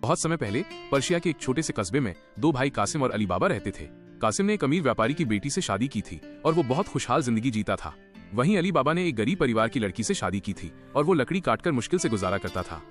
बहुत समय पहले पर्शिया के एक छोटे से कस्बे में दो भाई कासिम और अली बाबा रहते थे। कासिम ने एक अमीर व्यापारी की बेटी से शादी की थी और वो बहुत खुशहाल जिंदगी जीता था। वहीं अली बाबा ने एक गरीब परिवार की लड़की से शादी की थी और वो लकड़ी काटकर मुश्किल से गुजारा करता था।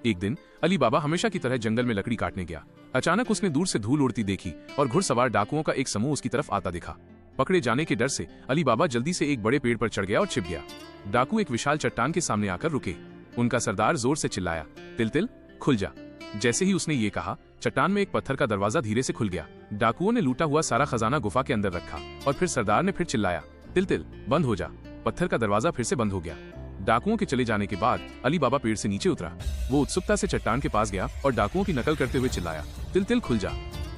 एक दिन अली बाबा हमेशा की तरह जंगल में लकड़ी काटने गया। अचानक उसने दूर से धूल उड़ती देखी और घुड़सवार डाकुओं का एक समूह उसकी तरफ आता दिखा। पकड़े जाने के डर से अली बाबा जल्दी से एक बड़े पेड़ पर चढ़ गया और छिप गया। डाकू एक विशाल चट्टान के सामने आकर रुके। उनका सरदार जोर से चिल्लाया, तिल तिल खुल जा। जैसे ही उसने ये कहा, चट्टान में एक पत्थर का दरवाजा धीरे से खुल गया। डाकुओं ने लूटा हुआ सारा खजाना गुफा के अंदर रखा और फिर सरदार ने फिर चिल्लाया, तिल तिल बंद हो जा। पत्थर का दरवाजा फिर से बंद हो गया। डाकुओं के चले जाने के बाद अली बाबा पेड़ से नीचे उतरा। वो उत्सुकता से चट्टान के पास गया और डाकुओं की नकल करते हुए चिल्लाया, तिल तिल खुल जा।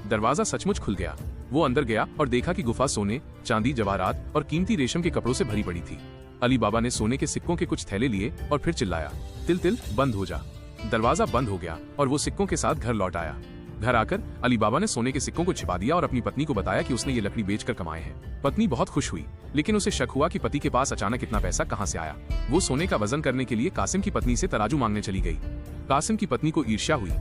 दरवाजा सचमुच खुल गया। वो अंदर गया और देखा कि गुफा सोने, चांदी, जवाहरात और कीमती रेशम के कपड़ों से भरी पड़ी थी। अली बाबा ने सोने के सिक्कों के कुछ थैले लिए और फिर चिल्लाया, तिल तिल बंद हो जा। दरवाजा बंद हो गया और वो सिक्कों के साथ घर लौट आया। घर आकर अली बाबा ने सोने के सिक्कों को छिपा दिया और अपनी पत्नी को बताया कि उसने ये लकड़ी बेचकर कमाए हैं। पत्नी बहुत खुश हुई, लेकिन उसे शक हुआ कि पति के पास अचानक इतना पैसा कहां से आया। वो सोने का वजन करने के लिए कासिम की पत्नी से तराजू मांगने चली गई। कासिम की पत्नी को ईर्ष्या हुई।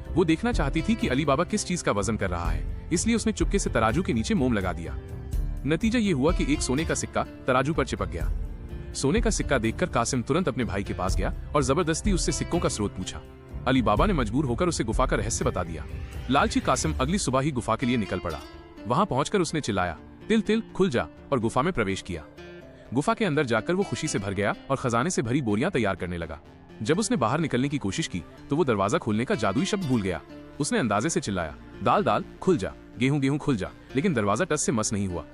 वो देखना चाहती थी कि अली बाबा किस चीज का वजन कर रहा है, इसलिए उसने चुपके से तराजू के नीचे मोम लगा दिया। नतीजा ये हुआ कि एक सोने का सिक्का तराजू पर चिपक गया। सोने का सिक्का देखकर कासिम तुरंत अपने भाई के पास गया और जबरदस्ती उससे सिक्कों का स्रोत पूछा। अली बाबा ने मजबूर होकर उसे गुफा का रहस्य बता दिया। लालची कासिम अगली सुबह ही गुफा के लिए निकल पड़ा। वहां पहुंचकर उसने चिल्लाया, तिल तिल खुल जा, और गुफा में प्रवेश किया। गुफा के अंदर जाकर वो खुशी से भर गया और खजाने से भरी बोरियां तैयार करने लगा। जब उसने बाहर निकलने की कोशिश की तो वो दरवाजा खोलने का जादुई शब्द भूल गया। उसने अंदाजे से चिल्लाया, दाल दाल खुल जा, गेहूं गेहूं खुल जा, लेकिन दरवाजा टस से मस नहीं हुआ।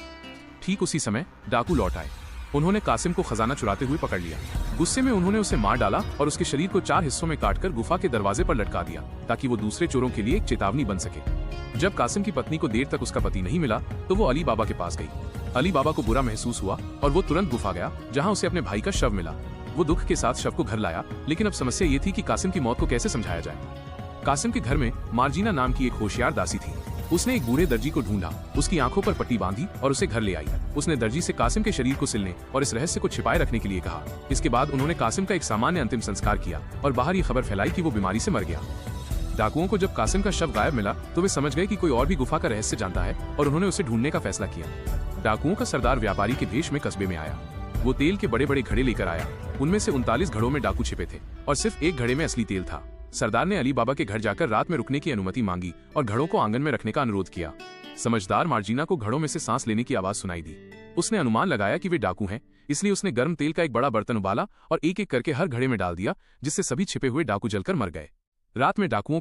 ठीक उसी समय डाकू लौट आए। उन्होंने कासिम को खजाना चुराते हुए पकड़ लिया। गुस्से में उन्होंने उसे मार डाला और उसके शरीर को 4 हिस्सों में काटकर गुफा के दरवाजे पर लटका दिया ताकि वो दूसरे चोरों के लिए एक चेतावनी बन सके। जब कासिम की पत्नी को देर तक उसका पति नहीं मिला तो वो अली बाबा के पास गई। अली बाबा को बुरा महसूस हुआ और वो तुरंत गुफा गया, जहाँ उसे अपने भाई का शव मिला। वो दुख के साथ शव को घर लाया, लेकिन अब समस्या ये थी कि कासिम की मौत को कैसे समझाया जाए। कासिम के घर में मार्जिना नाम की एक होशियार दासी थी। उसने एक बूढ़े दर्जी को ढूंढा, उसकी आंखों पर पट्टी बांधी और उसे घर ले आई। उसने दर्जी से कासिम के शरीर को सिलने और इस रहस्य को छिपाए रखने के लिए कहा। इसके बाद उन्होंने कासिम का एक सामान्य अंतिम संस्कार किया और बाहर ये खबर फैलाई कि वो बीमारी से मर गया। डाकुओं को जब कासिम का शव गायब मिला तो वे समझ गए कि कोई और भी गुफा का रहस्य जानता है और उन्होंने उसे ढूंढने का फैसला किया। डाकुओं का सरदार व्यापारी के भेष में कस्बे में आया। वो तेल के बड़े बड़े घड़े लेकर आया। उनमें से 39 घड़ों में डाकू छिपे थे और सिर्फ एक घड़े में असली तेल था। सरदार ने अली बाबा के घर जाकर रात में रुकने की अनुमति मांगी और घड़ों को आंगन में रखने का अनुरोध किया। समझदार मार्जिना को घड़ों में से सांस लेने की आवाज सुनाई दी। उसने अनुमान लगाया कि वे डाकू हैं, इसलिए उसने गर्म तेल का एक बड़ा बर्तन उबाला और एक एक करके हर घड़े में डाल दिया, जिससे सभी छिपे हुए डाकू जलकर मर गए। रात में डाकुओं का